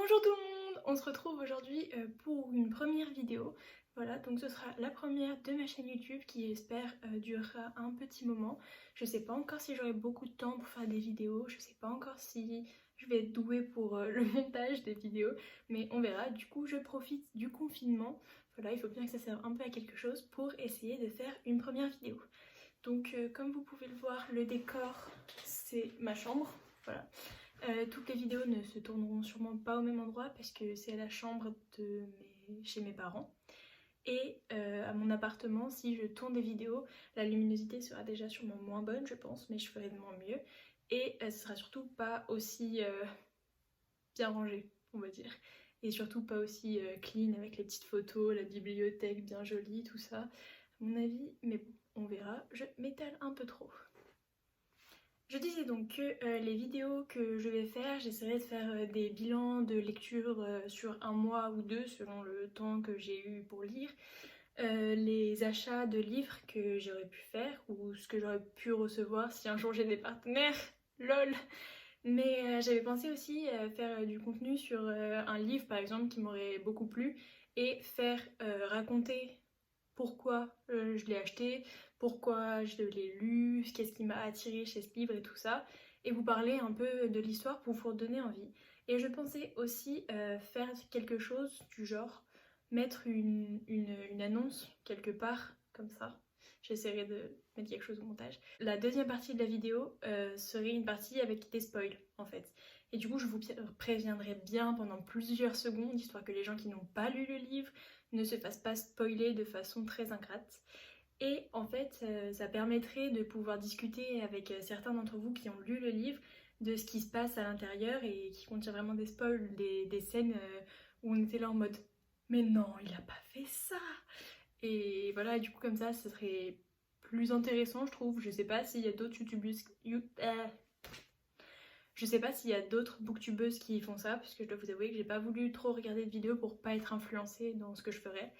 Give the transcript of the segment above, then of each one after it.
Bonjour tout le monde, on se retrouve aujourd'hui pour une première vidéo. Voilà, donc ce sera la première de ma chaîne YouTube qui j'espère durera un petit moment. Je sais pas encore si j'aurai beaucoup de temps pour faire des vidéos, je sais pas encore si je vais être douée pour le montage des vidéos, mais on verra. Du coup, je profite du confinement. Voilà, il faut bien que ça serve un peu à quelque chose pour essayer de faire une première vidéo. Donc comme vous pouvez le voir, le décor c'est ma chambre. Voilà. Toutes les vidéos ne se tourneront sûrement pas au même endroit parce que c'est à la chambre chez mes parents. Et à mon appartement, si je tourne des vidéos, la luminosité sera déjà sûrement moins bonne, je pense, mais je ferai de mon mieux. Et ce sera surtout pas aussi bien rangé, on va dire. Et surtout pas aussi clean avec les petites photos, la bibliothèque bien jolie, tout ça. À mon avis, mais bon, on verra. Je m'étale un peu trop. Je disais donc que les vidéos que je vais faire, j'essaierai de faire des bilans de lecture sur un mois ou deux selon le temps que j'ai eu pour lire, les achats de livres que j'aurais pu faire ou ce que j'aurais pu recevoir si un jour j'ai des partenaires, lol. Mais j'avais pensé aussi faire du contenu sur un livre par exemple qui m'aurait beaucoup plu et faire raconter pourquoi je l'ai acheté, pourquoi je l'ai lu, qu'est-ce qui m'a attiré chez ce livre et tout ça, et vous parler un peu de l'histoire pour vous donner envie. Et je pensais aussi faire quelque chose du genre, mettre une annonce quelque part, comme ça. J'essaierai de mettre quelque chose au montage. La deuxième partie de la vidéo serait une partie avec des spoils en fait. Et du coup je vous préviendrai bien pendant plusieurs secondes, histoire que les gens qui n'ont pas lu le livre ne se fassent pas spoiler de façon très ingrate. Et en fait, ça permettrait de pouvoir discuter avec certains d'entre vous qui ont lu le livre de ce qui se passe à l'intérieur et qui contient vraiment des spoils, des scènes où on était là en mode mais non, il a pas fait ça. Et voilà, du coup comme ça, ce serait plus intéressant, je trouve. Je sais pas s'il y a d'autres youtubeuses... Je sais pas s'il y a d'autres booktubeuses qui font ça, parce que je dois vous avouer que j'ai pas voulu trop regarder de vidéos pour pas être influencée dans ce que je ferais.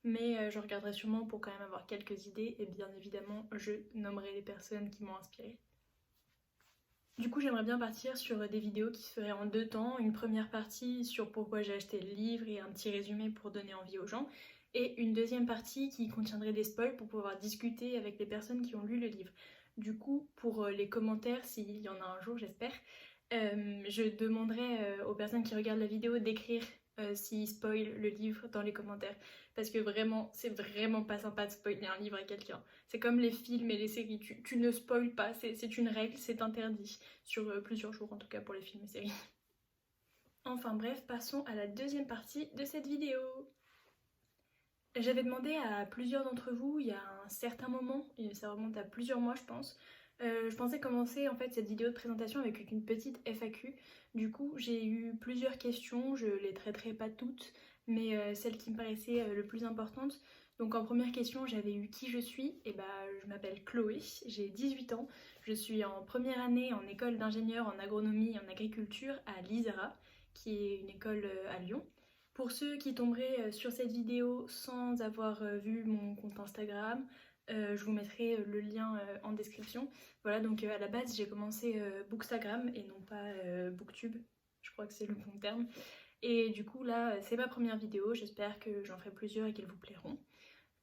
Mais je regarderai sûrement pour quand même avoir quelques idées et bien évidemment je nommerai les personnes qui m'ont inspirée. Du coup j'aimerais bien partir sur des vidéos qui se feraient en deux temps, une première partie sur pourquoi j'ai acheté le livre et un petit résumé pour donner envie aux gens, et une deuxième partie qui contiendrait des spoils pour pouvoir discuter avec les personnes qui ont lu le livre. Du coup pour les commentaires, s'il y en a un jour j'espère, je demanderai aux personnes qui regardent la vidéo d'écrire s'ils spoilent le livre dans les commentaires. Parce que vraiment, c'est vraiment pas sympa de spoiler un livre à quelqu'un. C'est comme les films et les séries, tu ne spoiles pas, c'est une règle, c'est interdit. Sur plusieurs jours en tout cas pour les films et séries. Enfin bref, passons à la deuxième partie de cette vidéo. J'avais demandé à plusieurs d'entre vous il y a un certain moment, et ça remonte à plusieurs mois je pense, je pensais commencer en fait cette vidéo de présentation avec une petite FAQ. Du coup j'ai eu plusieurs questions, je les traiterai pas toutes, mais celles qui me paraissaient le plus importantes. Donc en première question j'avais eu qui je suis, et bah je m'appelle Chloé, j'ai 18 ans, je suis en première année en école d'ingénieur en agronomie et en agriculture à l'ISERA, qui est une école à Lyon. Pour ceux qui tomberaient sur cette vidéo sans avoir vu mon compte Instagram, je vous mettrai le lien en description. Voilà, donc à la base j'ai commencé Bookstagram et non pas Booktube, je crois que c'est le bon terme. Et du coup là c'est ma première vidéo, j'espère que j'en ferai plusieurs et qu'elles vous plairont.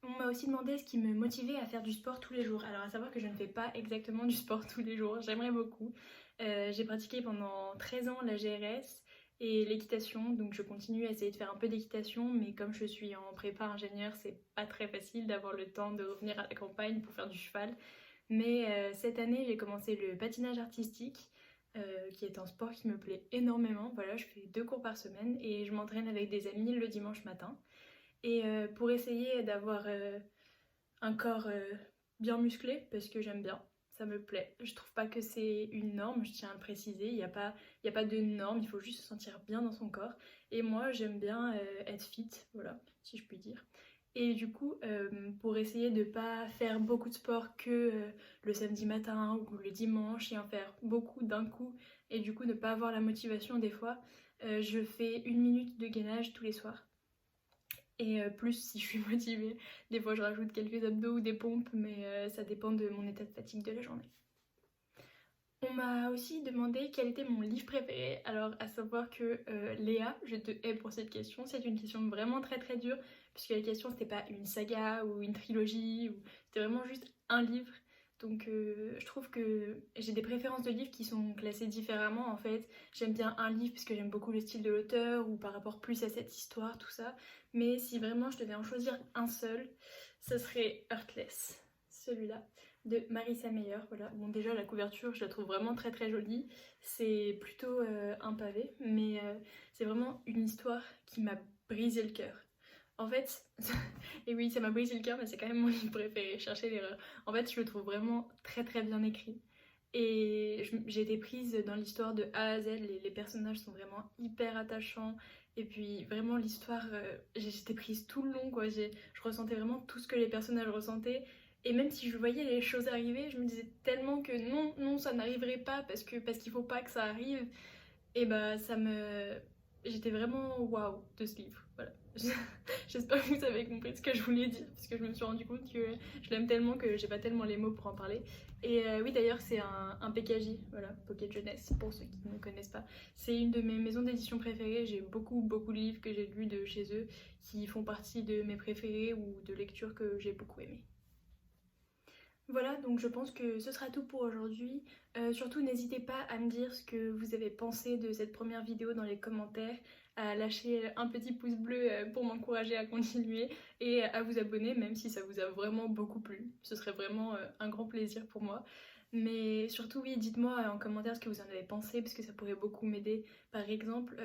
On m'a aussi demandé ce qui me motivait à faire du sport tous les jours. Alors à savoir que je ne fais pas exactement du sport tous les jours, j'aimerais beaucoup. J'ai pratiqué pendant 13 ans la GRS et l'équitation, donc je continue à essayer de faire un peu d'équitation, mais comme je suis en prépa ingénieur, c'est pas très facile d'avoir le temps de revenir à la campagne pour faire du cheval. Mais cette année, j'ai commencé le patinage artistique, qui est un sport qui me plaît énormément. Voilà, je fais 2 cours par semaine et je m'entraîne avec des amis le dimanche matin. Et pour essayer d'avoir un corps bien musclé, parce que j'aime bien, ça me plaît. Je trouve pas que c'est une norme, je tiens à le préciser, il n'y a pas de norme, il faut juste se sentir bien dans son corps. Et moi j'aime bien être fit, voilà, si je puis dire. Et du coup, pour essayer de pas faire beaucoup de sport que le samedi matin ou le dimanche et en faire beaucoup d'un coup, et du coup ne pas avoir la motivation des fois, je fais 1 minute de gainage tous les soirs. Et plus si je suis motivée, des fois je rajoute quelques abdos ou des pompes, mais ça dépend de mon état de fatigue de la journée. On m'a aussi demandé quel était mon livre préféré. Alors à savoir que Léa, je te hais pour cette question, c'est une question vraiment très dure, puisque la question c'était pas une saga ou une trilogie, c'était vraiment juste un livre. Donc je trouve que j'ai des préférences de livres qui sont classées différemment en fait. J'aime bien un livre parce que j'aime beaucoup le style de l'auteur ou par rapport plus à cette histoire, tout ça. Mais si vraiment je devais en choisir un seul, ça serait Heartless, celui-là de Marissa Meyer. Voilà. Bon, déjà la couverture, je la trouve vraiment très jolie. C'est plutôt un pavé, mais c'est vraiment une histoire qui m'a brisé le cœur. En fait, et oui, ça m'a brisé le cœur, mais c'est quand même mon livre préféré, cherchez l'erreur. En fait, je le trouve vraiment très bien écrit. Et j'ai été prise dans l'histoire de A à Z, les personnages sont vraiment hyper attachants. Et puis vraiment l'histoire, j'étais prise tout le long, quoi. Je ressentais vraiment tout ce que les personnages ressentaient. Et même si je voyais les choses arriver, je me disais tellement que non, ça n'arriverait pas parce qu'il faut pas que ça arrive. Et bah ça me... J'étais vraiment waouh de ce livre, voilà. J'espère que vous avez compris ce que je voulais dire, parce que je me suis rendu compte que je l'aime tellement que j'ai pas tellement les mots pour en parler. Et oui, d'ailleurs, c'est un PKJ, voilà, Pocket Jeunesse, pour ceux qui ne connaissent pas. C'est une de mes maisons d'édition préférées. J'ai beaucoup de livres que j'ai lus de chez eux qui font partie de mes préférés ou de lectures que j'ai beaucoup aimées. Voilà, donc je pense que ce sera tout pour aujourd'hui. Surtout, n'hésitez pas à me dire ce que vous avez pensé de cette première vidéo dans les commentaires, à lâcher un petit pouce bleu pour m'encourager à continuer et à vous abonner même si ça vous a vraiment beaucoup plu. Ce serait vraiment un grand plaisir pour moi. Mais surtout, oui, dites-moi en commentaire ce que vous en avez pensé parce que ça pourrait beaucoup m'aider. Par exemple,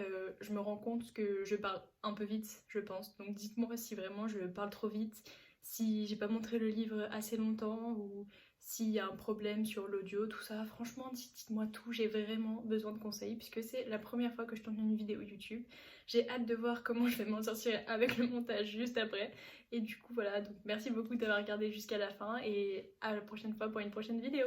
je me rends compte que je parle un peu vite, je pense. Donc dites-moi si vraiment je parle trop vite, si j'ai pas montré le livre assez longtemps ou s'il y a un problème sur l'audio, tout ça. Franchement, dites-moi tout, j'ai vraiment besoin de conseils puisque c'est la première fois que je tourne une vidéo YouTube. J'ai hâte de voir comment je vais m'en sortir avec le montage juste après. Et du coup, voilà, donc merci beaucoup d'avoir regardé jusqu'à la fin et à la prochaine fois pour une prochaine vidéo.